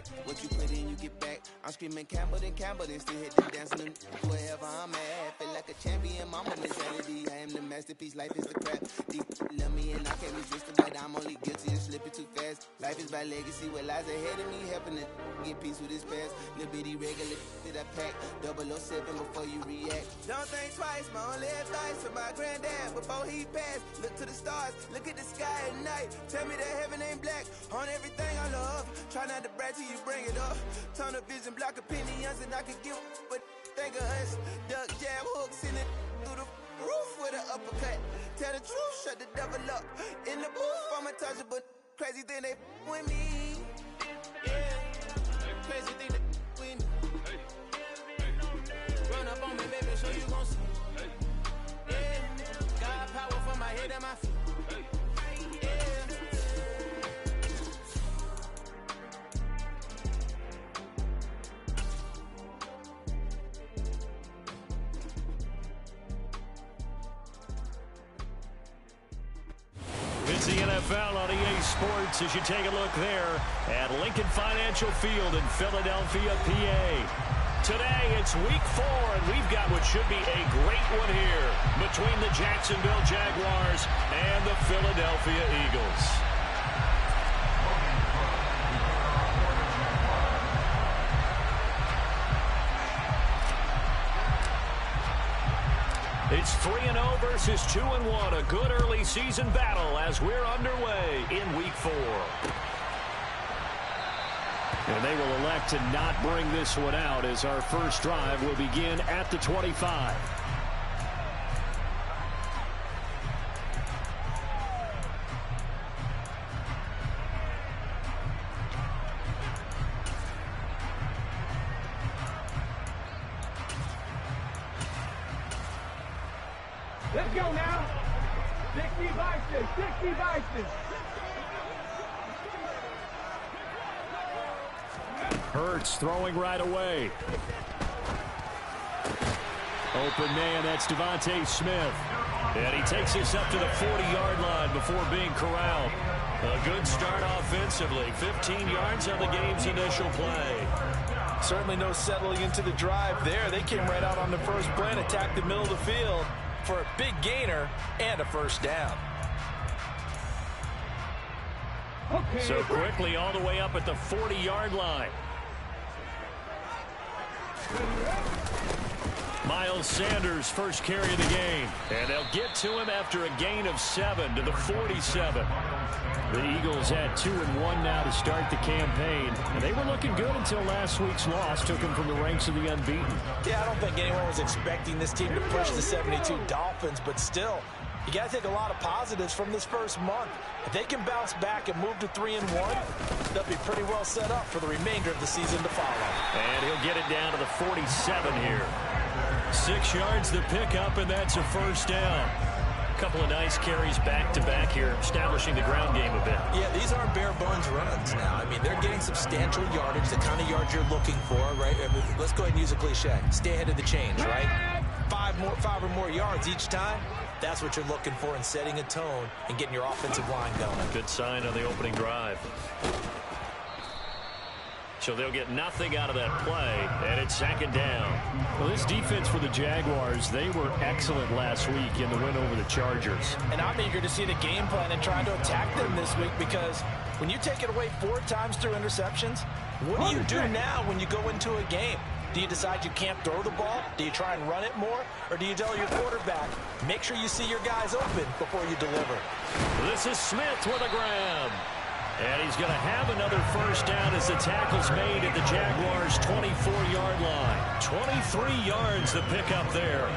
back. What you put in, you get back. I'm screaming Campbell, then still hit the dancing wherever I'm at. Feel like a champion, mama mentality. I am the masterpiece, life is the crap. Deep love me and I can't resist it, but I'm only guilty of slipping too fast. Life is by legacy, what lies ahead of me, helping to get peace with this past. Little bitty regular that I pack, 007 before you react. Don't think twice, my only advice for my granddad before he passed. Look to the stars, look at the sky at night. Tell me that heaven ain't black on everything I love. Try not to brag till you bring it up. Tunnel vision, block opinions, and I can give but think of us. Duck jab hooks in it through the roof with an uppercut. Tell the truth, shut the devil up. In the booth, I'm untouchable. Crazy thing they with me. Yeah, crazy thing they with me. Run up on me, baby, so you gon' see. Yeah, got power from my head and my feet. It's the NFL on EA Sports as you take a look there at Lincoln Financial Field in Philadelphia, PA. Today, it's week 4, and we've got what should be a great one here between the Jacksonville Jaguars and the Philadelphia Eagles. It's 3-0 versus 2-1, a good early season battle as we're underway in week 4. And they will elect to not bring this one out as our first drive will begin at the 25. Let's go now. 60 Vikings, 60 Vikings. Hurts throwing right away. Open man, that's Devontae Smith. And he takes this up to the 40-yard line before being corralled. A good start offensively. 15 yards on the game's initial play. Certainly no settling into the drive there. They came right out on the first play and attacked the middle of the field for a big gainer and a first down. Okay. So quickly all the way up at the 40-yard line. Miles Sanders first carry of the game. And they'll get to him after a gain of 7 to the 47. The Eagles had 2-1 now to start the campaign. And they were looking good until last week's loss took them from the ranks of the unbeaten. Yeah, I don't think anyone was expecting this team to push the 72 Dolphins, but still, you got to take a lot of positives from this first month. If they can bounce back and move to 3-1, they'll be pretty well set up for the remainder of the season to follow. And he'll get it down to the 47 here. 6 yards the pickup, and that's a first down. A couple of nice carries back-to-back here, establishing the ground game a bit. Yeah, these aren't bare-bones runs now. I mean, they're getting substantial yardage, the kind of yards you're looking for, right? I mean, let's go ahead and use a cliche. Stay ahead of the change, right? 5 or more yards each time. That's what you're looking for in setting a tone and getting your offensive line going. Good sign on the opening drive. So they'll get nothing out of that play, and it's second down. Well, this defense for the Jaguars, they were excellent last week in the win over the Chargers. And I'm eager to see the game plan and try to attack them this week, because when you take it away 4 times through interceptions, what do you do now when you go into a game? Do you decide you can't throw the ball? Do you try and run it more? Or do you tell your quarterback, make sure you see your guys open before you deliver? This is Smith with a grab. And he's going to have another first down as the tackle's made at the Jaguars' 24-yard line. 23 yards the pickup there.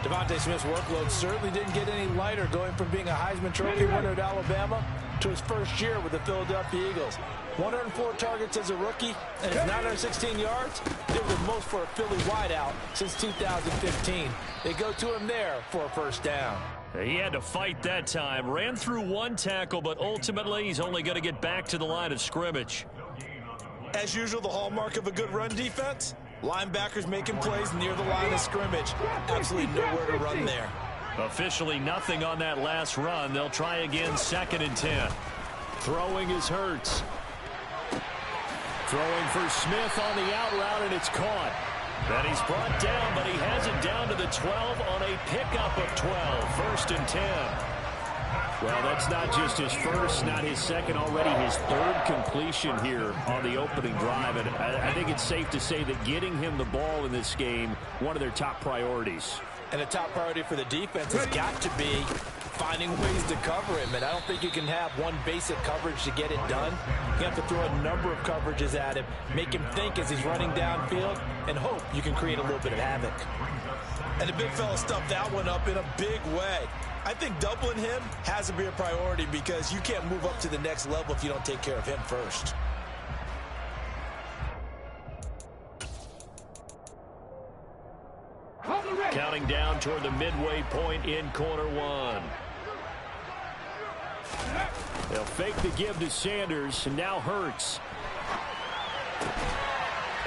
Devontae Smith's workload certainly didn't get any lighter, going from being a Heisman Trophy winner at Alabama to his first year with the Philadelphia Eagles. 104 targets as a rookie, and his 916 yards, they were the most for a Philly wideout since 2015. They go to him there for a first down. He had to fight that time. Ran through 1 tackle, but ultimately he's only going to get back to the line of scrimmage. As usual, the hallmark of a good run defense, linebackers making plays near the line of scrimmage. Absolutely nowhere to run there. Officially nothing on that last run. They'll try again, 2nd and 10. Throwing is Hurts. Throwing for Smith on the out route, and it's caught. And he's brought down, but he has it down to the 12 on a pickup of 12. 1st and 10. Well, that's not just his first, not his second, already his third completion here on the opening drive. And I think it's safe to say that getting him the ball in this game, one of their top priorities. And a top priority for the defense has got to be finding ways to cover him. And I don't think you can have one basic coverage to get it done. You have to throw a number of coverages at him, make him think as he's running downfield, and hope you can create a little bit of havoc. And the big fella stuffed that one up in a big way. I think doubling him has to be a priority because you can't move up to the next level if you don't take care of him first. Counting down toward the midway point in corner 1. They'll fake the give to Sanders, and now Hurts.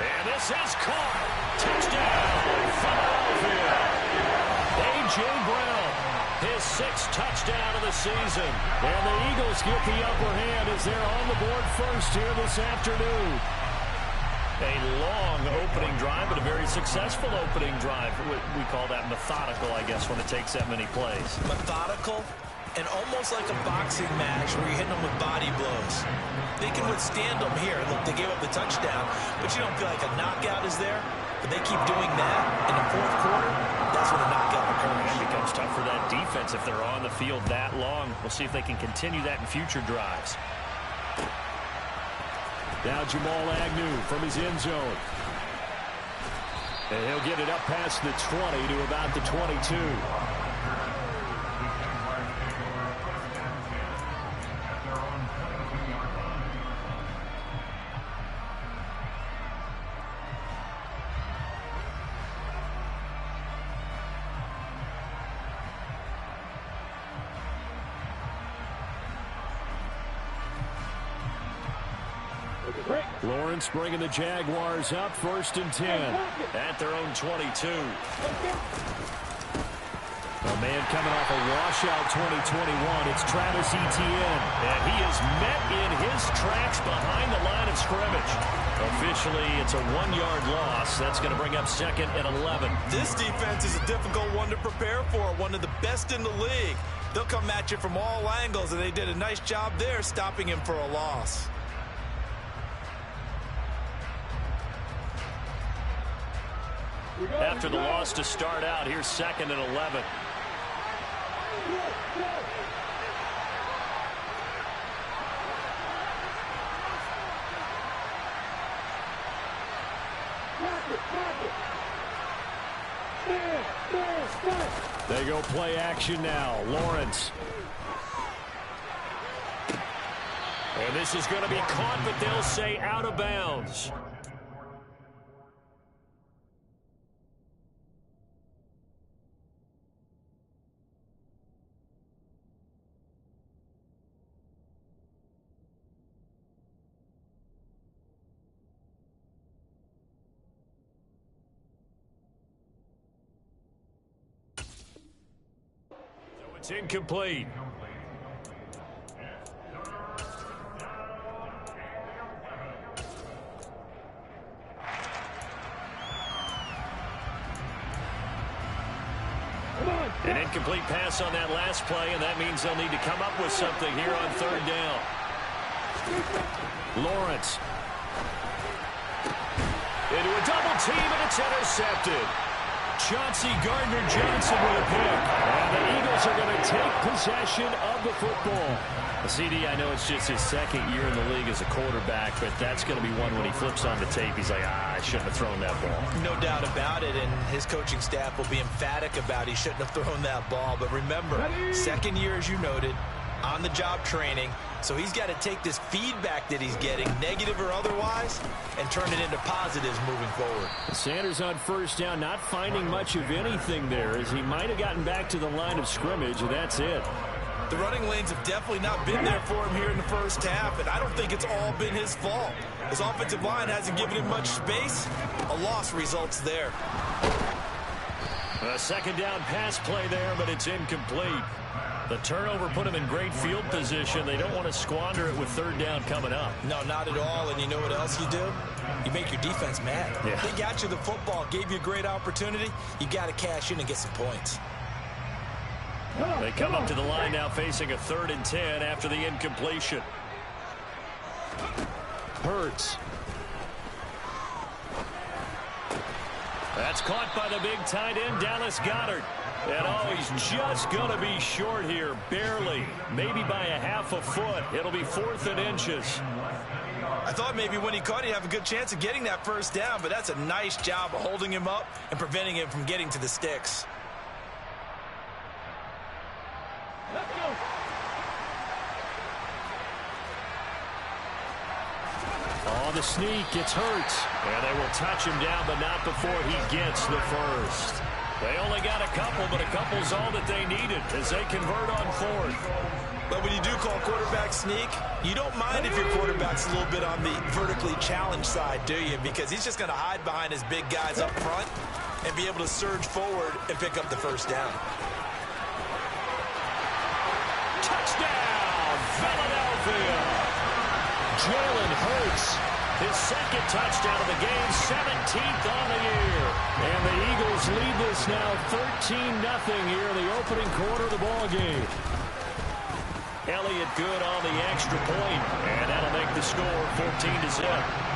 And this is caught. Touchdown, Philadelphia. A.J. Brown, his 6th touchdown of the season. And the Eagles get the upper hand as they're on the board first here this afternoon. A long opening drive, but a very successful opening drive. We call that methodical, I guess, when it takes that many plays. Methodical and almost like a boxing match where you're hitting them with body blows. They can withstand them here. Look, they gave up the touchdown, but you don't feel like a knockout is there. But they keep doing that in the 4th quarter. That's when a knockout occurs. It becomes tough for that defense if they're on the field that long. We'll see if they can continue that in future drives. Now Jamal Agnew from his end zone. And he'll get it up past the 20 to about the 22. Lawrence bringing the Jaguars up, 1st and 10 at their own 22. A man coming off a washout 2021. It's Travis Etienne, and he is met in his tracks behind the line of scrimmage. Officially, it's a 1-yard loss. That's going to bring up 2nd and 11. This defense is a difficult one to prepare for, one of the best in the league. They'll come at you from all angles, and they did a nice job there stopping him for a loss. After the loss to start out, here's 2nd and 11. They go play action now. Lawrence. And this is going to be caught, but they'll say out of bounds. It's incomplete. An incomplete pass on that last play, and that means they'll need to come up with something here on 3rd down. Lawrence. Into a double team, and it's intercepted. Chauncey Gardner-Johnson with a pick. And the Eagles are going to take possession of the football. CD, I know it's just his 2nd year in the league as a quarterback, but that's going to be one when he flips on the tape. He's like, I shouldn't have thrown that ball. No doubt about it, and his coaching staff will be emphatic about he shouldn't have thrown that ball. But remember, 2nd year, as you noted, on-the-job training. So he's got to take this feedback that he's getting, negative or otherwise, and turn it into positives moving forward. Sanders on 1st down, not finding much of anything there, as he might have gotten back to the line of scrimmage, and that's it. The running lanes have definitely not been there for him here in the 1st half, and I don't think it's all been his fault. His offensive line hasn't given him much space. A loss results there. A 2nd down pass play there, but it's incomplete. The turnover put them in great field position. They don't want to squander it with third down coming up. No, not at all. And you know what else you do? You make your defense mad. Yeah. They got you the football, gave you a great opportunity. You got to cash in and get some points. They come up to the line now facing a 3rd and 10 after the incompletion. Hurts. That's caught by the big tight end, Dallas Goedert. And oh, he's just going to be short here, barely. Maybe by a half a foot. It'll be 4th and inches. I thought maybe when he caught it, he'd have a good chance of getting that first down, but that's a nice job of holding him up and preventing him from getting to the sticks. Let's go. On the sneak, it's Hurts. And they will touch him down, but not before he gets the first. They only got a couple, but a couple's all that they needed as they convert on 4th. But when you do call quarterback sneak, you don't mind if your quarterback's a little bit on the vertically challenged side, do you? Because he's just going to hide behind his big guys up front and be able to surge forward and pick up the first down. Touchdown, Philadelphia! Jalen Hurts, his 2nd touchdown of the game, 17th on the year. And the Eagles lead this now 13-0 here in the opening quarter of the ball game. Elliott good on the extra point, and that'll make the score 14-0.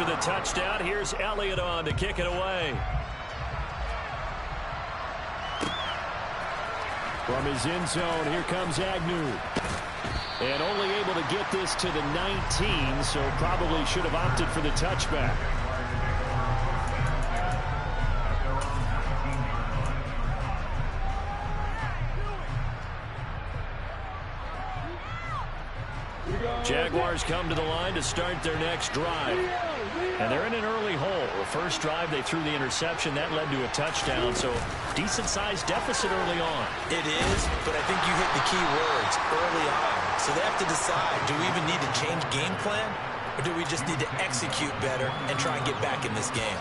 After the touchdown, here's Elliott on to kick it away. From his end zone, here comes Agnew. And only able to get this to the 19, so probably should have opted for the touchback. Jaguars come to the line to start their next drive. And they're in an early hole. The first drive, they threw the interception. That led to a touchdown, so decent-sized deficit early on. It is, but I think you hit the key words early on. So they have to decide, do we even need to change game plan, or do we just need to execute better and try and get back in this game?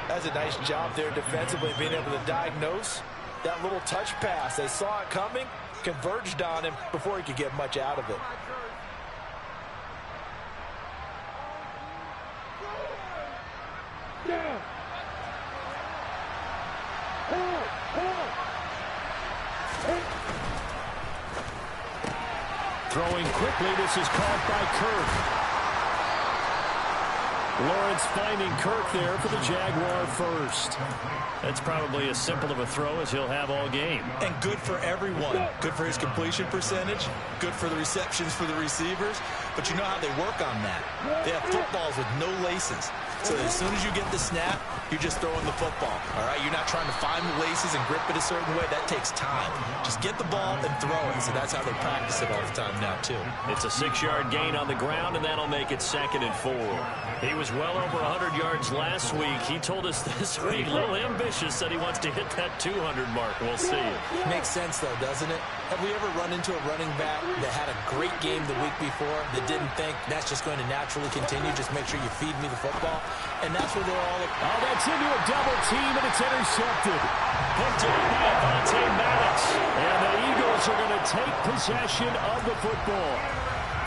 That's a nice job there defensively, being able to diagnose that little touch pass. They saw it coming, converged on him before he could get much out of it. Throwing quickly, this is caught by Kirk. Lawrence finding Kirk there for the Jaguar first. That's probably as simple of a throw as he'll have all game. And good for everyone. Good for his completion percentage. Good for the receptions for the receivers. But you know how they work on that. They have footballs with no laces. So as soon as you get the snap, you're just throwing the football. All right, you're not trying to find the laces and grip it a certain way. That takes time. Just get the ball and throw it. So that's how they practice it all the time now, too. It's a 6-yard gain on the ground, and that'll make it 2nd and 4. He was well over 100 yards last week. He told us this week, a little ambitious, said he wants to hit that 200 mark. We'll see. Makes sense, though, doesn't it? Have we ever run into a running back that had a great game the week before that didn't think that's just going to naturally continue? Just make sure you feed me the football. And that's what they're all about. Oh, that's into a double team, and it's intercepted. Hooked in by Avonte Maddox. And the Eagles are going to take possession of the football.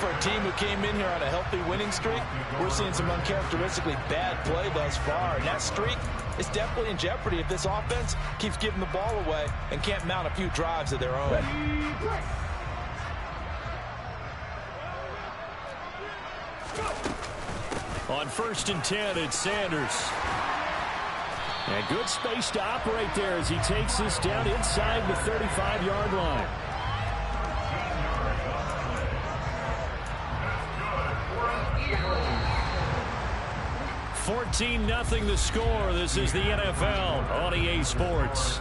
For a team who came in here on a healthy winning streak, we're seeing some uncharacteristically bad play thus far. And that streak is definitely in jeopardy if this offense keeps giving the ball away and can't mount a few drives of their own. On 1st and 10, it's Sanders. And good space to operate there as he takes this down inside the 35-yard line. 14-0 the score. This is the NFL on EA Sports.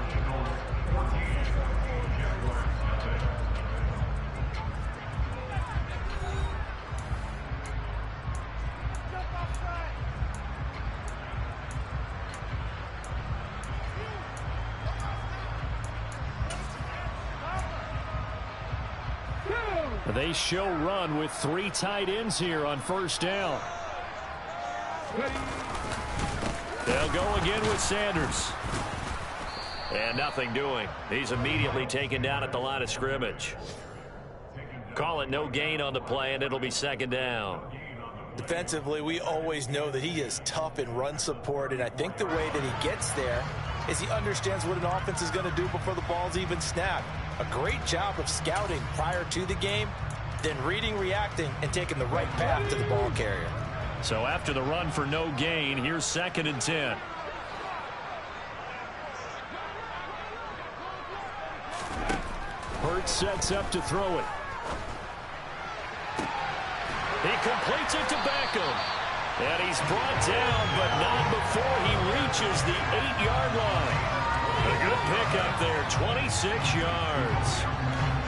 They show run with 3 tight ends here on first down. They'll go again with Sanders. And nothing doing. He's immediately taken down at the line of scrimmage. Call it no gain on the play, and it'll be second down. Defensively, we always know that he is tough in run support, and I think the way that he gets there is he understands what an offense is going to do before the ball's even snapped. A great job of scouting prior to the game, then reading, reacting, and taking the right path to the ball carrier. So after the run for no gain, here's 2nd and 10. Hurts sets up to throw it. He completes it to Beckham. And he's brought down, but not before he reaches the 8-yard line. A good pickup there, 26 yards.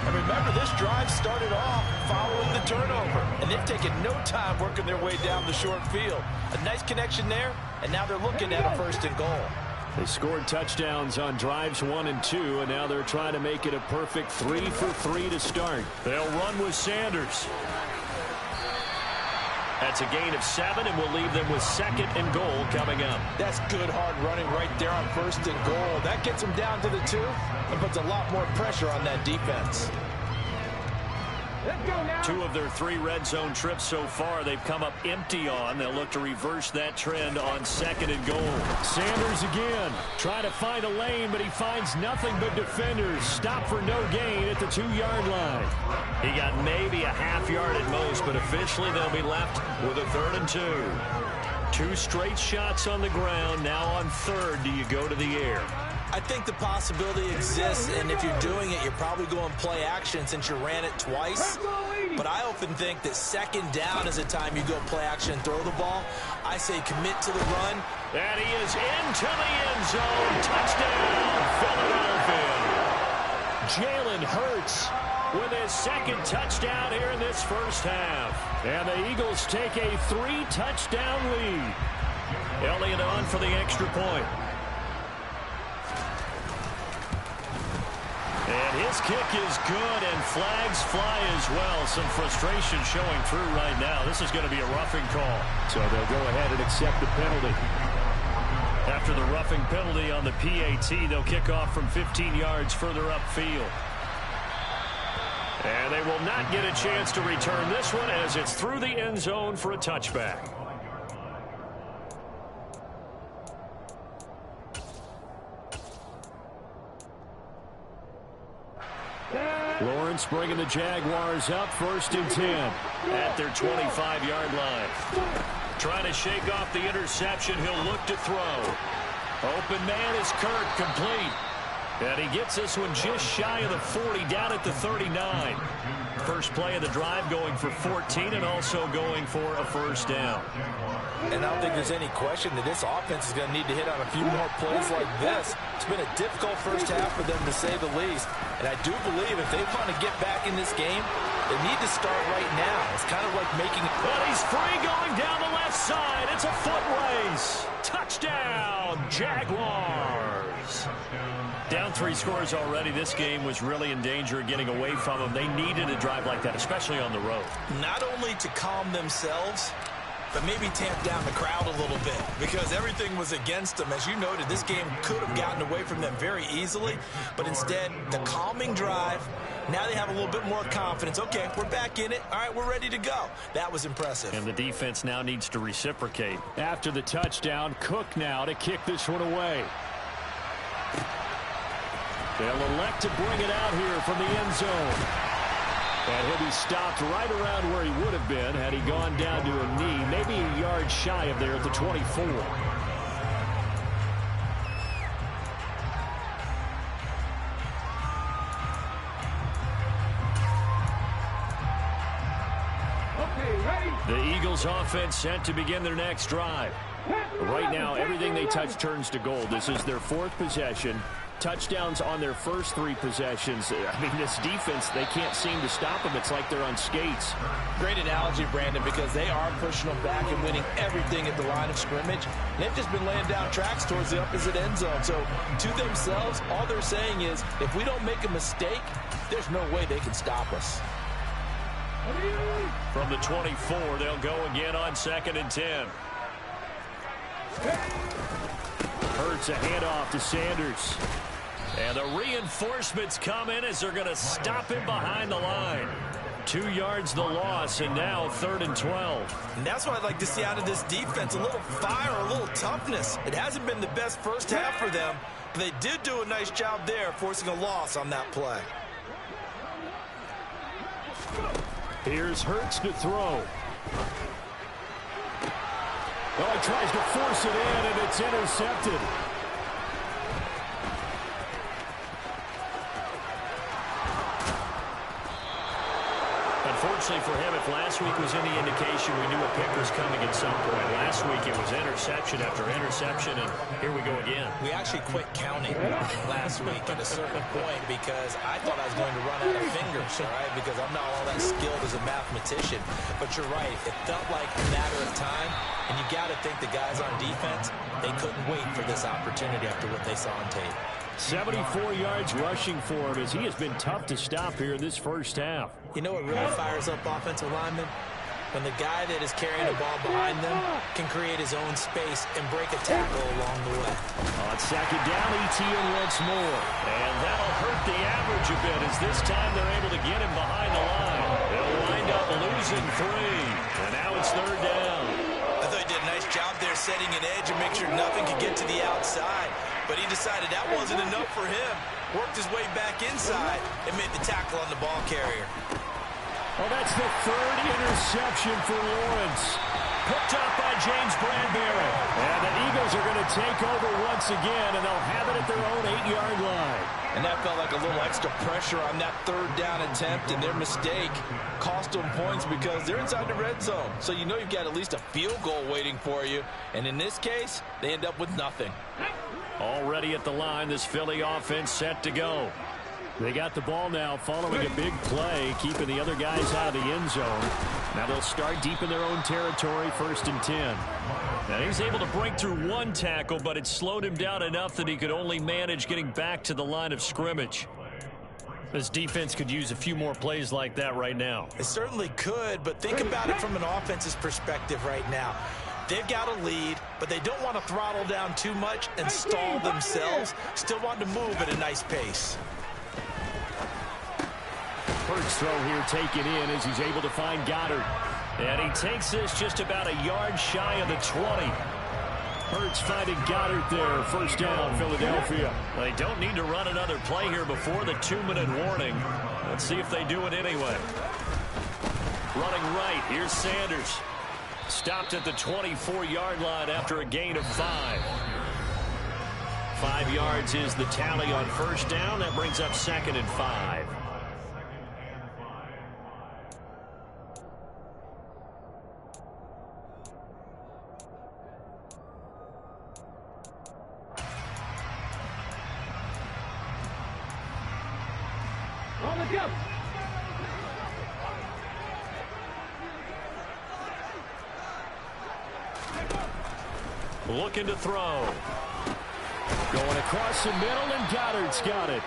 And remember, this drive started off following the turnover, and they've taken no time working their way down the short field. A nice connection there, and now they're looking at a 1st and goal. They scored touchdowns on drives 1 and 2, and now they're trying to make it a perfect 3 for 3 to start. They'll run with Sanders. That's a gain of 7, and we'll leave them with 2nd and goal coming up. That's good hard running right there on 1st and goal. That gets them down to the 2 and puts a lot more pressure on that defense. Let's go now. 2 of their 3 red zone trips so far they've come up empty on. They'll look to reverse that trend on 2nd and goal. Sanders again, trying to find a lane, but he finds nothing but defenders. Stop for no gain at the 2-yard line. He got maybe a half yard at most, but officially they'll be left with a 3rd and 2. 2 straight shots on the ground. Now on 3rd, do you go to the air? I think the possibility exists, and if you're doing it, you're probably going play action since you ran it twice. But I often think that 2nd down is a time you go play action and throw the ball. I say commit to the run. And he is into the end zone. Touchdown, Philadelphia. Jalen Hurts with his 2nd touchdown here in this first half. And the Eagles take a 3-touchdown lead. Elliott on for the extra point. And his kick is good, and flags fly as well. Some frustration showing through right now. This is going to be a roughing call. So they'll go ahead and accept the penalty. After the roughing penalty on the PAT, they'll kick off from 15 yards further upfield. And they will not get a chance to return this one as it's through the end zone for a touchback. Lawrence bringing the Jaguars up 1st and 10 at their 25-yard line. Trying to shake off the interception. He'll look to throw. Open man is Kirk, complete. And he gets this one just shy of the 40, down at the 39. First play of the drive going for 14 and also going for a 1st down. And I don't think there's any question that this offense is going to need to hit on a few more plays like this. It's been a difficult first half for them, to say the least. And I do believe if they want to get back in this game, they need to start right now. It's kind of like making... But he's free going down the left side. It's a foot race. Touchdown, Jaguars. Down 3 scores already. This game was really in danger of getting away from them. They needed a drive like that, especially on the road. Not only to calm themselves, but maybe tamp down the crowd a little bit, because everything was against them. As you noted, this game could have gotten away from them very easily, but instead, the calming drive, now they have a little bit more confidence. Okay, we're back in it. All right, we're ready to go. That was impressive. And the defense now needs to reciprocate. After the touchdown, Cook now to kick this one away. They'll elect to bring it out here from the end zone. And he'll be stopped right around where he would have been had he gone down to a knee, maybe a yard shy of there at the 24. Okay, ready? The Eagles offense set to begin their next drive. Right now, everything they touch turns to gold. This is their 4th possession. Touchdowns on their first 3 possessions. I mean, this defense, they can't seem to stop them. It's like they're on skates. Great analogy, Brandon, because they are pushing them back and winning everything at the line of scrimmage. They've just been laying down tracks towards the opposite end zone. So to themselves, all they're saying is, if we don't make a mistake, there's no way they can stop us. From the 24, they'll go again on 2nd and 10. Hurts a handoff to Sanders. And the reinforcements come in as they're going to stop him behind the line. 2 yards the loss, and now 3rd and 12. And that's what I'd like to see out of this defense, a little fire, a little toughness. It hasn't been the best first half for them, but they did do a nice job there, forcing a loss on that play. Here's Hurts to throw. Oh, he tries to force it in, and it's intercepted. Unfortunately for him, if last week was any indication, we knew a pick was coming at some point. Last week it was interception after interception, and here we go again. We actually quit counting last week at a certain point because I thought I was going to run out of fingers, all right, because I'm not all that skilled as a mathematician. But you're right, it felt like a matter of time, and you got to think the guys on defense, they couldn't wait for this opportunity after what they saw on tape. 74 yards rushing for him as he has been tough to stop here in this first half. You know what really fires up offensive linemen? When the guy that is carrying the ball behind them can create his own space and break a tackle along the way. On 2nd down, ETN once more. And that'll hurt the average a bit as this time they're able to get him behind the line. They'll wind up losing 3. And now it's 3rd down. I thought he did a nice job there setting an edge and make sure nothing could get to the outside. But he decided that wasn't enough for him. Worked his way back inside and made the tackle on the ball carrier. Oh, that's the 3rd interception for Lawrence. Picked up by James Bradbury. And the Eagles are going to take over once again, and they'll have it at their own 8-yard line. And that felt like a little extra pressure on that 3rd down attempt, and their mistake cost them points because they're inside the red zone. So you know you've got at least a field goal waiting for you. And in this case, they end up with nothing. Already at the line, this Philly offense set to go. They got the ball now following a big play, keeping the other guys out of the end zone. Now they'll start deep in their own territory, 1st and 10. Now he's able to break through 1 tackle, but it slowed him down enough that he could only manage getting back to the line of scrimmage. This defense could use a few more plays like that right now. It certainly could, but think about it from an offense's perspective right now. They've got a lead, but they don't want to throttle down too much and stall themselves. Still want to move at a nice pace. First throw here taken in as he's able to find Goddard. And he takes this just about a yard shy of the 20. Hurts finding Goddard there. 1st down, Philadelphia. They don't need to run another play here before the 2-minute warning. Let's see if they do it anyway. Running right, here's Sanders. Stopped at the 24-yard line after a gain of 5. 5 yards is the tally on 1st down. That brings up 2nd and 5. On the jump. Looking to throw. Going across the middle, and Goddard's got it.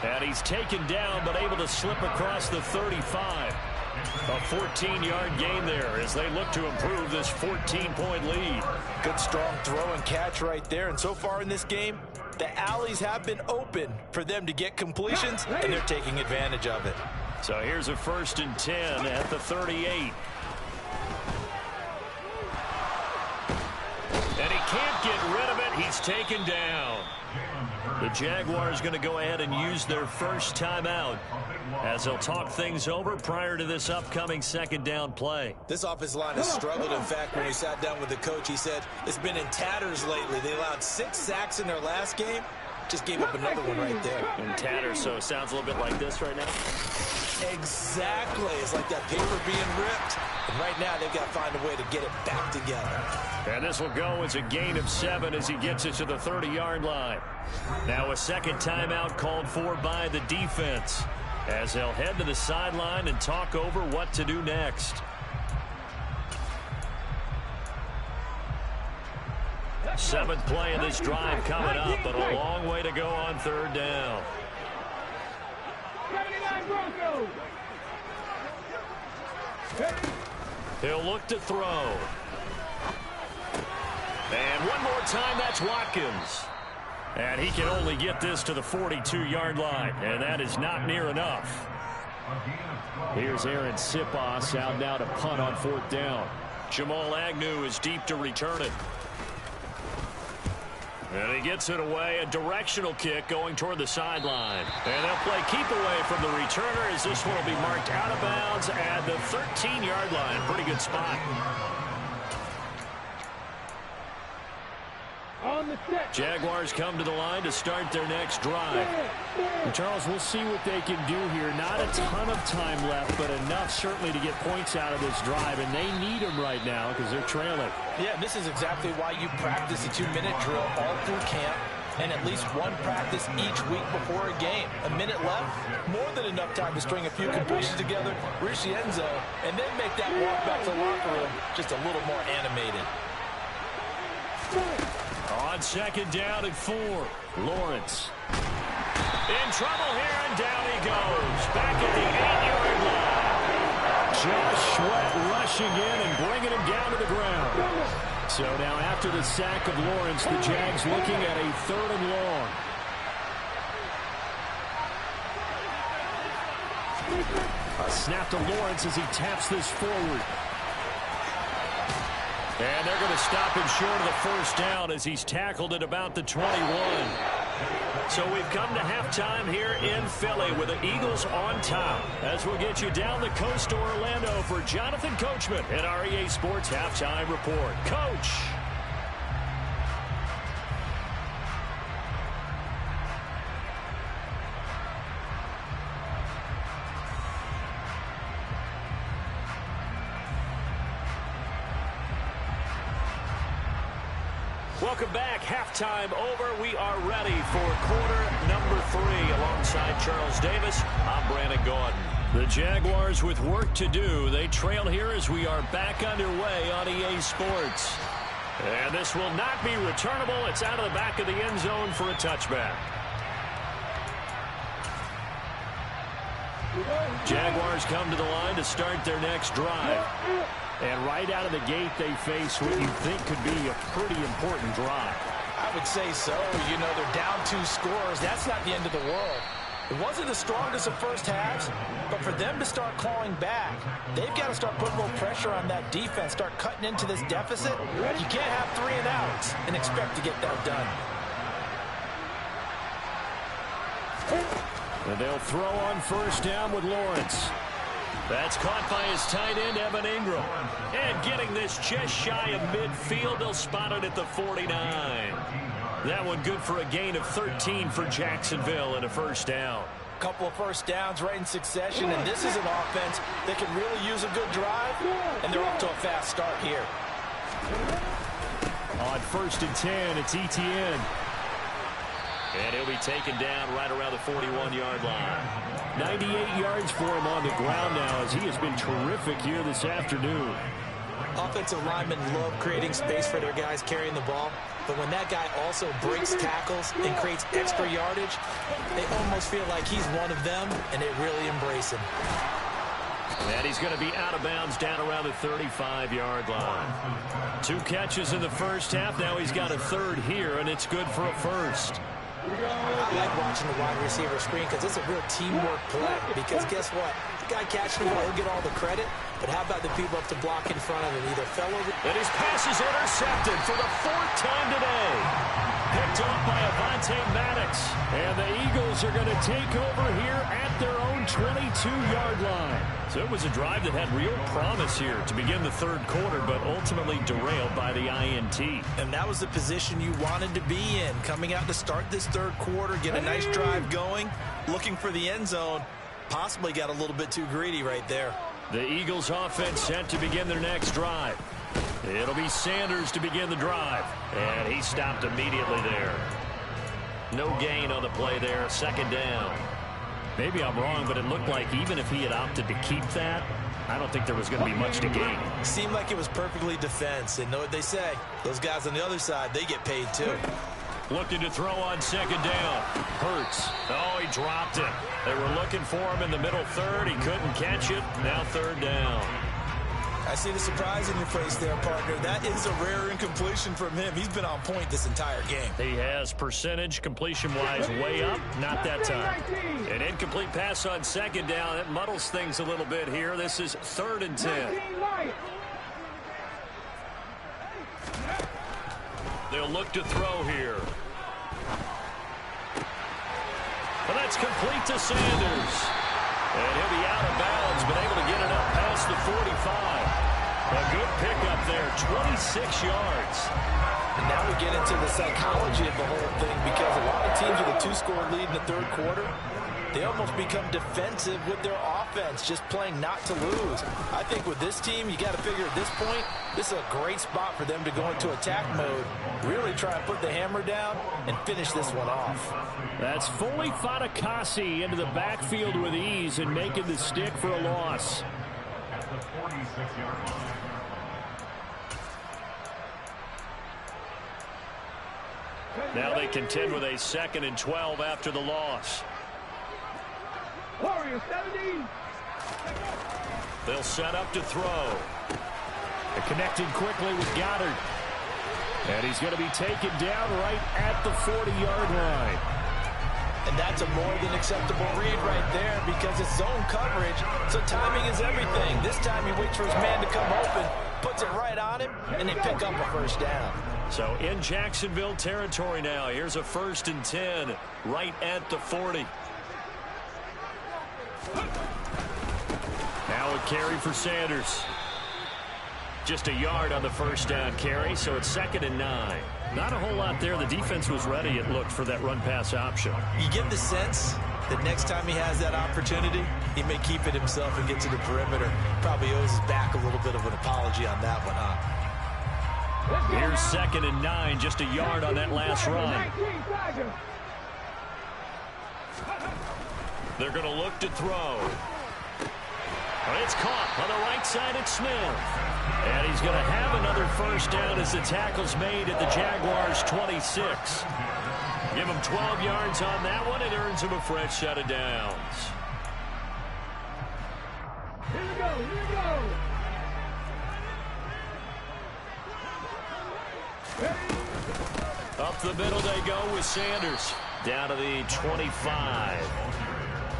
And he's taken down, but able to slip across the 35. A 14-yard gain there as they look to improve this 14-point lead. Good strong throw and catch right there. And so far in this game, the alleys have been open for them to get completions, and they're taking advantage of it. So here's a 1st and 10 at the 38. And he can't get rid of it. He's taken down. The Jaguars going to go ahead and use their first timeout as they'll talk things over prior to this upcoming 2nd down play. This offensive line has struggled. In fact, when we sat down with the coach, he said it's been in tatters lately. They allowed 6 sacks in their last game. Just gave up another one right there. In tatters, so it sounds a little bit like this right now. Exactly. It's like that paper being ripped. And right now, they've got to find a way to get it back together. And this will go as a gain of 7 as he gets it to the 30-yard line. Now a 2nd timeout called for by the defense as they'll head to the sideline and talk over what to do next. 7th play of this drive coming up, but a long way to go on 3rd down. 79 Broncos. He'll look to throw. And one more time, that's Watkins. And he can only get this to the 42-yard line, and that is not near enough. Here's Aaron Sipos out now to punt on 4th down. Jamal Agnew is deep to return it. And he gets it away, a directional kick going toward the sideline. And they'll play keep away from the returner as this one will be marked out of bounds at the 13-yard line. Pretty good spot. Jaguars come to the line to start their next drive. And Charles, we'll see what they can do here. Not a ton of time left, but enough certainly to get points out of this drive. And they need them right now because they're trailing. Yeah, this is exactly why you practice a 2-minute drill all through camp and at least one practice each week before a game. A minute left, more than enough time to string a few completions together, reach the end zone, and then make that walk back to the locker room just a little more animated. On 2nd down and 4, Lawrence. In trouble here, and down he goes. Back at the 8-yard line. Josh Sweat rushing in and bringing him down to the ground. So now after the sack of Lawrence, the Jags looking at a 3rd and long. A snap to Lawrence as he taps this forward. And they're going to stop him short of the 1st down as he's tackled at about the 21. So we've come to halftime here in Philly with the Eagles on top. As we'll get you down the coast to Orlando for Jonathan Coachman at our EA Sports Halftime Report. Coach. Welcome back. Halftime over. We are ready for quarter number 3. Alongside Charles Davis, I'm Brandon Gaudin. The Jaguars with work to do. They trail here as we are back underway on EA Sports. And this will not be returnable. It's out of the back of the end zone for a touchback. Jaguars come to the line to start their next drive. And right out of the gate, they face what you think could be a pretty important drive. I would say so. You know, they're down 2 scores. That's not the end of the world. It wasn't the strongest of first halves, but for them to start clawing back, they've got to start putting more pressure on that defense, start cutting into this deficit. You can't have 3 and outs and expect to get that done. And they'll throw on 1st down with Lawrence. That's caught by his tight end, Evan Ingram. And getting this just shy of midfield, they'll spot it at the 49. That one good for a gain of 13 for Jacksonville and a 1st down. Couple of 1st downs right in succession, and this is an offense that can really use a good drive, and they're off to a fast start here. On 1st and 10, it's Etienne. And he'll be taken down right around the 41-yard line. 98 yards for him on the ground now as he has been terrific here this afternoon. Offensive linemen love creating space for their guys carrying the ball, but when that guy also breaks tackles and creates extra yardage, they almost feel like he's one of them, and they really embrace him. And he's going to be out of bounds down around the 35-yard line. 2 catches in the first half. Now he's got a 3rd here, and it's good for a 1st. I like watching the wide receiver screen because it's a real teamwork play. Because guess what? The guy catching the ball, he'll get all the credit. But how about the people up to block in front of him? Either fell over. And his pass is intercepted for the 4th time today. Picked up by Avonte Maddox. And the Eagles are going to take over here at their own 22-yard line. So it was a drive that had real promise here to begin the 3rd quarter, but ultimately derailed by the INT. And that was the position you wanted to be in. Coming out to start this 3rd quarter, get a nice drive going, looking for the end zone. Possibly got a little bit too greedy right there. The Eagles offense set to begin their next drive. It'll be Sanders to begin the drive. And he stopped immediately there. No gain on the play there. 2nd down. Maybe I'm wrong, but it looked like even if he had opted to keep that, I don't think there was going to be much to gain. Seemed like it was perfectly defense. And know what they say? Those guys on the other side, they get paid too. Looking to throw on 2nd down. Hurts. Oh, he dropped it. They were looking for him in the middle 3rd. He couldn't catch it. Now 3rd down. I see the surprise in your face there, partner. That is a rare incompletion from him. He's been on point this entire game. He has percentage completion-wise way up. Not that time. An incomplete pass on second down. It muddles things a little bit here. This is 3rd and 10. They'll look to throw here. But that's complete to Sanders. And he'll be out of bounds, but able to get it up past the 45. A good pickup there, 26 yards. And now we get into the psychology of the whole thing, because a lot of teams with a 2-score lead in the third quarter, they almost become defensive with their offense, just playing not to lose. I think with this team, you got to figure at this point, this is a great spot for them to go into attack mode, really try and put the hammer down and finish this one off. That's Foley Fatukasi into the backfield with ease and making the stick for a loss. Now they contend with a 2nd and 12 after the loss. Warriors 17. They'll set up to throw. They're connecting quickly with Goddard. And he's going to be taken down right at the 40-yard line. And that's a more than acceptable read right there, because it's zone coverage, so timing is everything. This time he waits for his man to come open, puts it right on him, and they pick up a first down. So in Jacksonville territory now. Here's a 1st and 10 right at the 40. Now a carry for Sanders. Just a yard on the first down carry, so it's 2nd and 9. Not a whole lot there. The defense was ready, it looked, for that run-pass option. You get the sense that next time he has that opportunity, he may keep it himself and get to the perimeter. Probably owes his back a little bit of an apology on that one, huh? Here's 2nd and 9, just a yard on that last run. They're going to look to throw. It's caught on the right side at Smith. And he's going to have another first down as the tackle's made at the Jaguars' 26. Give him 12 yards on that one. It earns him a fresh set of downs. Here we go, here we go. Up the middle they go with Sanders. Down to the 25.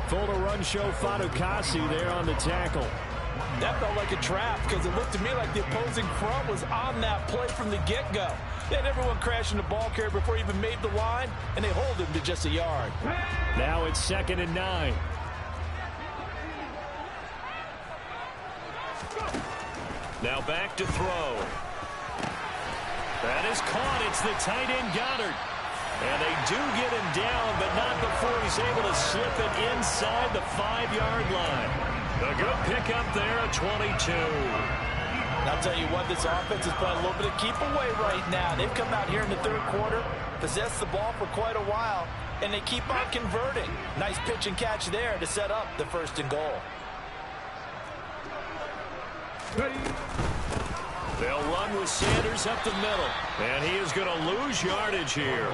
Full to run show Fatukasi there on the tackle. That felt like a trap, because it looked to me like the opposing front was on that play from the get-go. They had everyone crashing the ball carrier before he even made the line, and they hold him to just a yard. Now it's 2nd and 9. Now back to throw. That is caught. It's the tight end Goddard. And they do get him down, but not before he's able to slip it inside the 5-yard line. A good pickup there at 22. And I'll tell you what, this offense is playing a little bit of keep away right now. They've come out here in the third quarter, possessed the ball for quite a while, and they keep on converting. Nice pitch and catch there to set up the 1st and goal. They'll run with Sanders up the middle. And he is going to lose yardage here.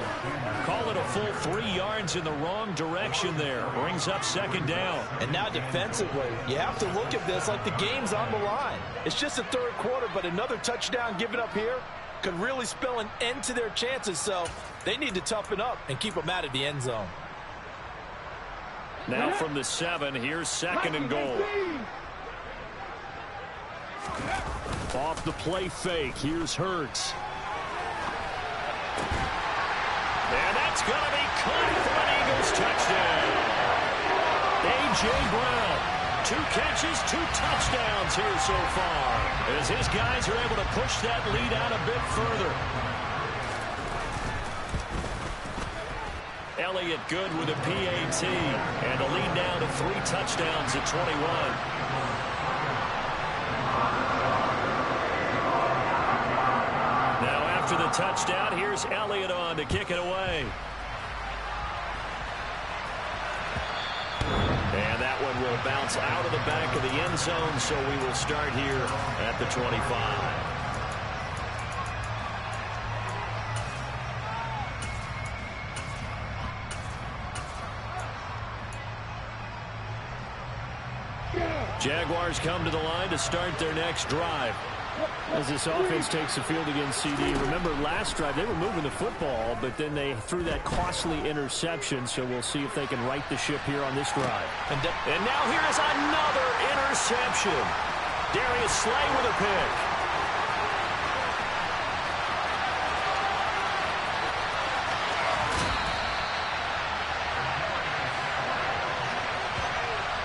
Call it a full 3 yards in the wrong direction there. Brings up 2nd down. And now defensively, you have to look at this like the game's on the line. It's just the third quarter, but another touchdown given up here could really spell an end to their chances. So they need to toughen up and keep them out of the end zone. Now from the 7, here's 2nd and goal. Off the play fake, here's Hurts. And that's going to be caught for an Eagles touchdown. A.J. Brown, 2 catches, 2 touchdowns here so far, as his guys are able to push that lead out a bit further. Elliott good with a PAT, and the lead now to 3 touchdowns at 21. After the touchdown, here's Elliott on to kick it away. And that one will bounce out of the back of the end zone, so we will start here at the 25. Jaguars come to the line to start their next drive. As this offense takes the field against CD, remember last drive they were moving the football, but then they threw that costly interception, so we'll see if they can right the ship here on this drive. And now here is another interception. Darius Slay with a pick.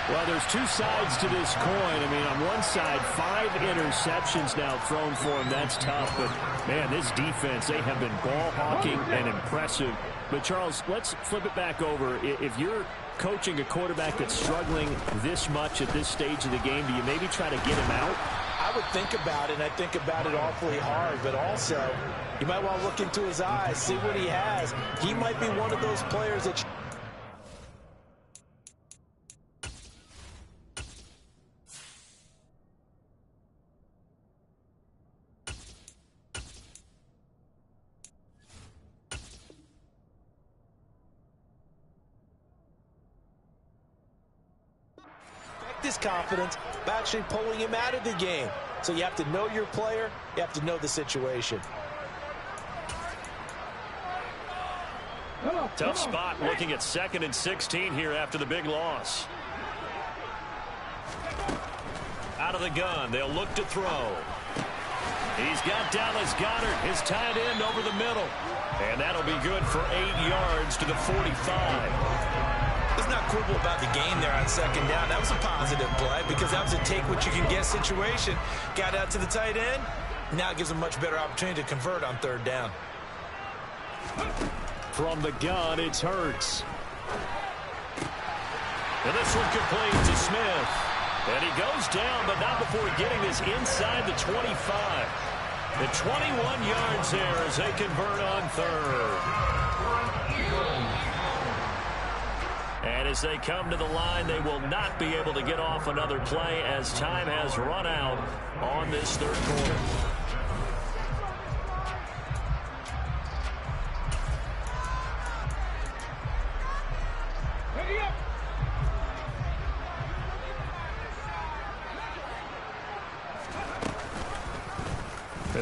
Well, there's two sides to this coin. I mean, on one side, 5 interceptions now thrown for him. That's tough. But, man, this defense, they have been ball hawking and impressive. But, Charles, let's flip it back over. If you're coaching a quarterback that's struggling this much at this stage of the game, do you maybe try to get him out? I would think about it, and I think about it awfully hard. But also, you might want to look into his eyes, see what he has. He might be one of those players that his confidence by actually pulling him out of the game. So you have to know your player, you have to know the situation. Tough spot looking at 2nd and 16 here after the big loss. Out of the gun, they'll look to throw. He's got Dallas Goedert, his tight end, over the middle. And that'll be good for 8 yards to the 45. It's not quibble about the game there on 2nd down. That was a positive play because that was a take-what-you-can-get situation. Got out to the tight end. Now it gives him a much better opportunity to convert on 3rd down. From the gun, it's Hurts. And this one complete to Smith. And he goes down, but not before getting this inside the 25. The 21 yards there as they convert on 3rd. And as they come to the line, they will not be able to get off another play as time has run out on this 3rd quarter.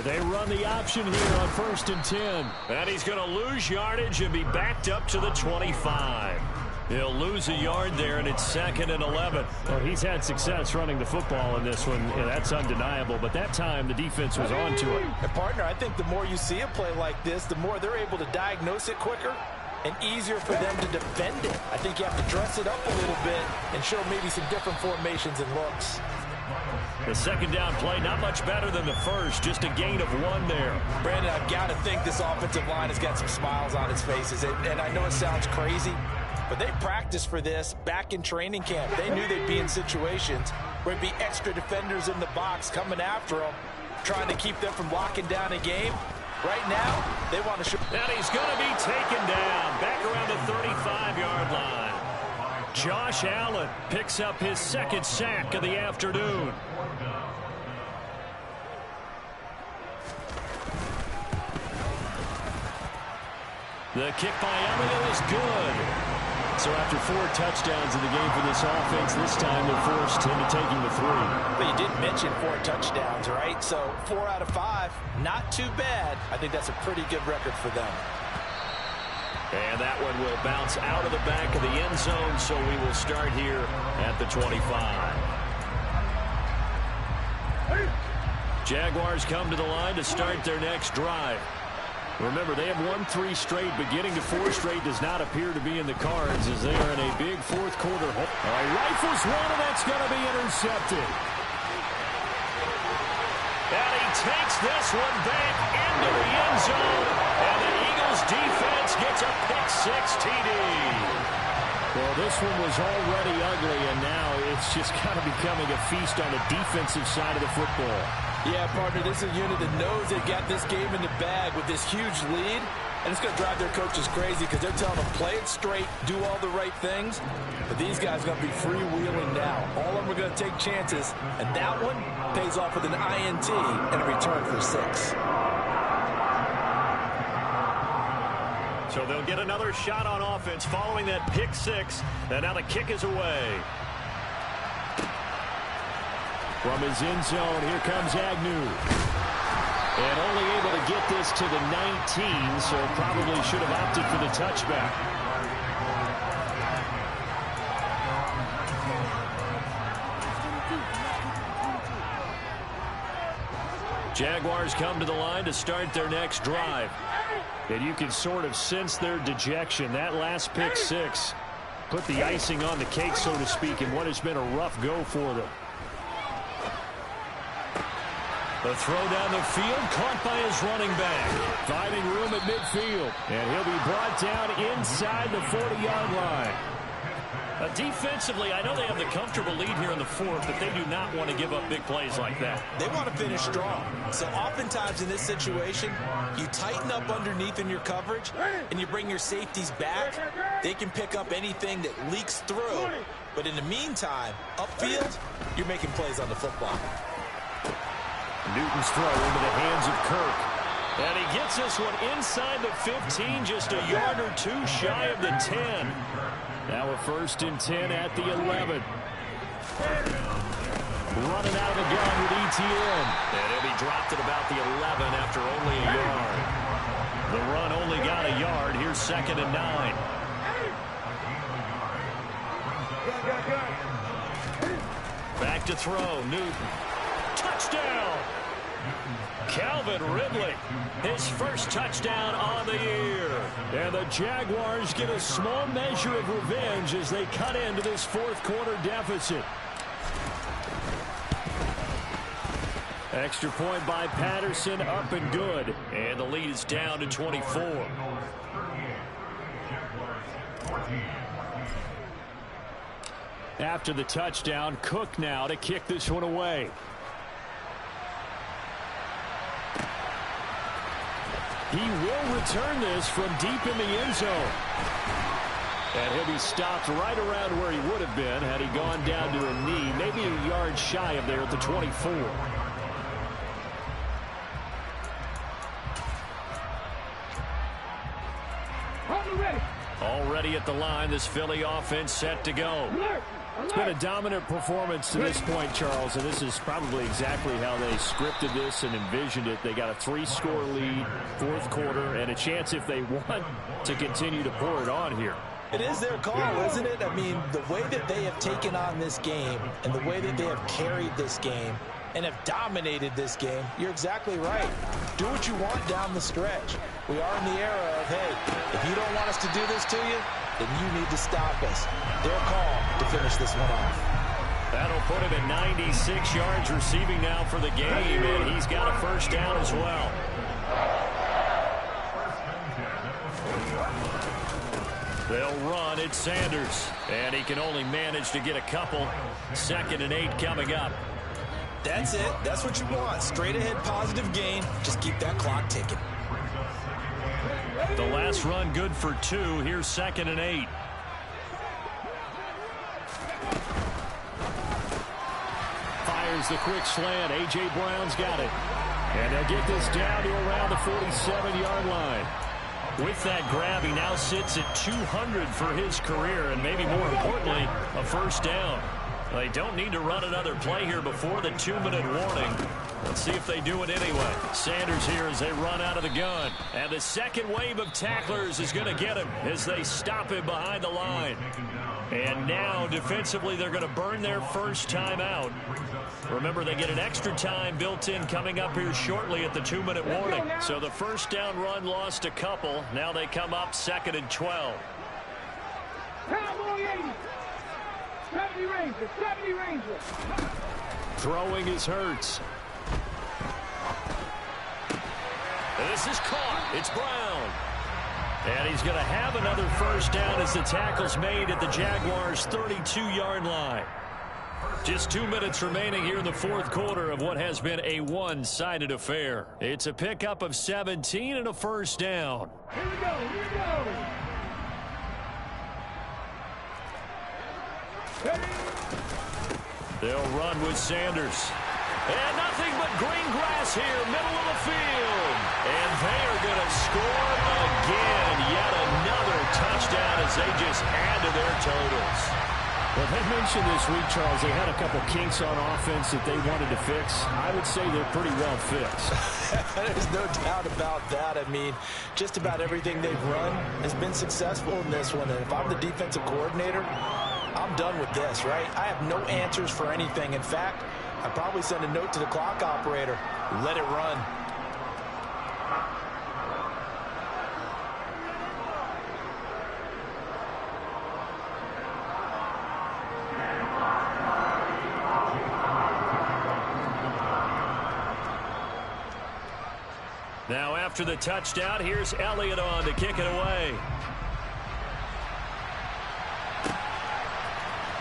They run the option here on 1st and 10. And he's going to lose yardage and be backed up to the 25. He'll lose a yard there, and it's 2nd and 11. Well, he's had success running the football in this one. Yeah, that's undeniable. But that time, the defense was on to it. And, partner, I think the more you see a play like this, the more they're able to diagnose it quicker and easier for them to defend it. I think you have to dress it up a little bit and show maybe some different formations and looks. The 2nd down play, not much better than the first. Just a gain of 1 there. Brandon, I've got to think this offensive line has got some smiles on its faces. And I know it sounds crazy, but they practiced for this back in training camp. They knew they'd be in situations where there'd be extra defenders in the box coming after them, trying to keep them from locking down a game. Right now, they want to show. And he's going to be taken down back around the 35-yard line. Josh Allen picks up his 2nd sack of the afternoon. The kick by Elliott is good. So after 4 touchdowns in the game for this offense, this time they're forced into taking the 3. But you did mention 4 touchdowns, right? So 4 out of 5, not too bad. I think that's a pretty good record for them. And that one will bounce out of the back of the end zone, so we will start here at the 25. Jaguars come to the line to start their next drive. Remember, they have won 3 straight, but getting to 4 straight does not appear to be in the cards as they are in a big 4th quarter. Rifles one, and that's going to be intercepted. And he takes this one back into the end zone, and the Eagles defense gets a pick-6 TD. Well, this one was already ugly, and now it's just kind of becoming a feast on the defensive side of the football. Yeah, partner, this is a unit that knows they got this game in the bag with this huge lead, and it's going to drive their coaches crazy because they're telling them play it straight, do all the right things, but these guys are going to be freewheeling now. All of them are going to take chances, and that one pays off with an INT and a return for 6. So they'll get another shot on offense following that pick-6, and now the kick is away. From his end zone, here comes Agnew. And only able to get this to the 19, so probably should have opted for the touchback. Jaguars come to the line to start their next drive. And you can sort of sense their dejection. That last pick six put the icing on the cake, so to speak, in what has been a rough go for them. The throw down the field, caught by his running back. Finding room at midfield. And he'll be brought down inside the 40-yard line. Defensively, I know they have the comfortable lead here in the fourth, but they do not want to give up big plays like that. They want to finish strong. So oftentimes in this situation, you tighten up underneath in your coverage, and you bring your safeties back. They can pick up anything that leaks through. But in the meantime, upfield, you're making plays on the football. Newton's throw into the hands of Kirk. And he gets this one inside the 15, just a yard or two shy of the 10. Now a 1st and 10 at the 11. Running out of the gun with ETN. And he'll be dropped at about the 11 after only a yard. The run only got a yard. Here's 2nd and 9. Back to throw. Newton. Touchdown! Calvin Ridley, his first touchdown on the year. And the Jaguars get a small measure of revenge as they cut into this 4th quarter deficit. Extra point by Patterson, up and good. And the lead is down to 24. After the touchdown, Cook now to kick this one away. He will return this from deep in the end zone. And he'll be stopped right around where he would have been had he gone down to a knee, maybe a yard shy of there at the 24. Already at the line, this Philly offense set to go. It's been a dominant performance to this point, Charles, and this is probably exactly how they scripted this and envisioned it. They got a 3-score lead, 4th quarter, and a chance, if they want, to continue to pour it on here. It is their call, isn't it? I mean, the way that they have taken on this game and the way that they have carried this game and have dominated this game, you're exactly right. Do what you want down the stretch. We are in the era of, hey, if you don't want us to do this to you, then you need to stop us. Their call to finish this one off. That'll put him at 96 yards receiving now for the game, and he's got a 1st down as well. They'll run at Sanders, and he can only manage to get a couple. 2nd and 8 coming up. That's it. That's what you want. Straight ahead positive gain. Just keep that clock ticking. The last run good for 2. Here's 2nd and 8. Fires the quick slant. A.J. Brown's got it. And they'll get this down to around the 47-yard line. With that grab, he now sits at 200 for his career, and maybe more importantly, a 1st down. They don't need to run another play here before the 2-minute warning. Let's see if they do it anyway. Sanders here as they run out of the gun. And the second wave of tacklers is going to get him as they stop him behind the line. And now, defensively, they're going to burn their first time out. Remember, they get an extra time built in coming up here shortly at the 2-minute warning. So the 1st down run lost a couple. Now they come up 2nd and 12. Cowboy 80. 70 Rangers. 70 Rangers. Throwing is Hurts. This is caught. It's Brown. And he's going to have another 1st down as the tackle's made at the Jaguars' 32-yard line. Just 2 minutes remaining here in the 4th quarter of what has been a one-sided affair. It's a pickup of 17 and a 1st down. Here we go. Here we go. They'll run with Sanders. And nothing but green grass here, middle of the field. And they are going to score again. Yet another touchdown as they just add to their totals. Well, they mentioned this week, Charles, they had a couple kinks on offense that they wanted to fix. I would say they're pretty well fixed. There's no doubt about that. I mean, just about everything they've run has been successful in this one. And if I'm the defensive coordinator, I'm done with this, right? I have no answers for anything. In fact, I'd probably send a note to the clock operator. Let it run. Now after the touchdown, here's Elliott on to kick it away.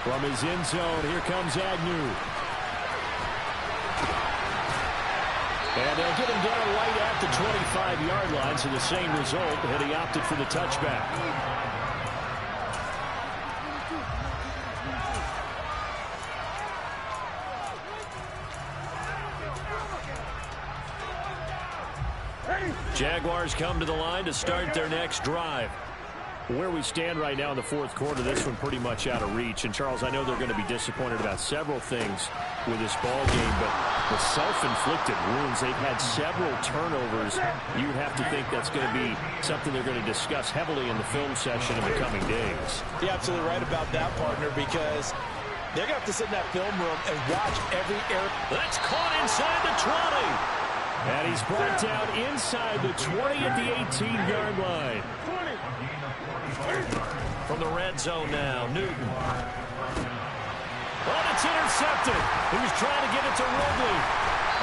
From his end zone, here comes Agnew. And they'll get him down right at the 25-yard line, so the same result, but he opted for the touchback. Jaguars come to the line to start their next drive. Where we stand right now in the fourth quarter, this one pretty much out of reach. And, Charles, I know they're going to be disappointed about several things with this ball game, but the self-inflicted wounds, they've had several turnovers. You have to think that's going to be something they're going to discuss heavily in the film session in the coming days. You're absolutely right about that, partner, because they're going to have to sit in that film room and watch every error. That's caught inside the 20. And he's brought down inside the 20 at the 18-yard line. From the red zone now, Newton. Oh, it's intercepted. He was trying to get it to Ridley.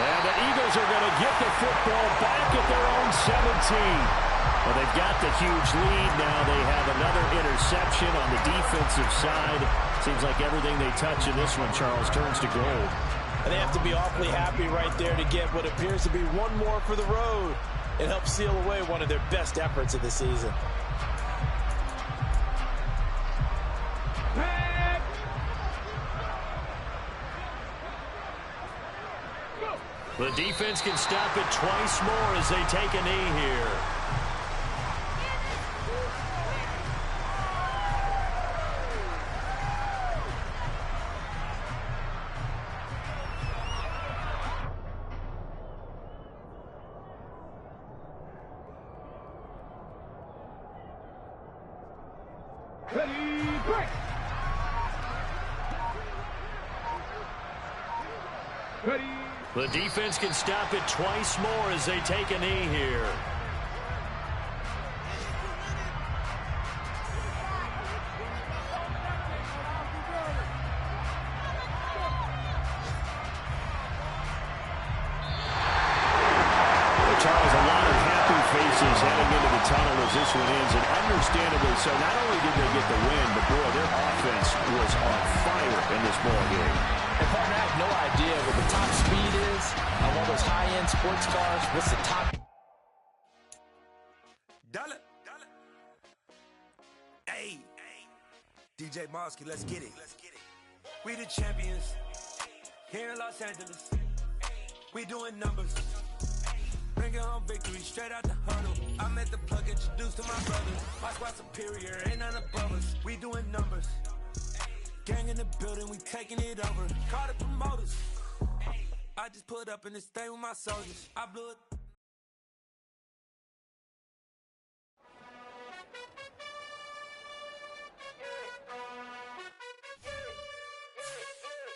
And the Eagles are going to get the football back at their own 17. Well, they've got the huge lead now. They have another interception on the defensive side. Seems like everything they touch in this one, Charles, turns to gold. And they have to be awfully happy right there to get what appears to be one more for the road and help seal away one of their best efforts of the season. The defense can stop it twice more as they take a knee here. The defense can stop it twice more as they take a knee here. Charles, a lot of happy faces heading into the tunnel as this one ends, and understandably so. Not only did they get the win, but boy, their offense was on fire in this ball game. And partner, I have no idea what the top speed is on one of those high-end sports cars. What's the top? Dollar. Hey, DJ Mosky, let's get it. We the champions here in Los Angeles. We doing numbers. Bringing home victory straight out the huddle. I met the plug, introduced to my brothers. My squad superior, ain't none above us. We doing numbers. Gang in the building, we taking it over. Call the promoters. I just put up in this thing with my soldiers. I blew it.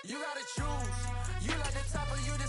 You gotta choose. You like the top or you the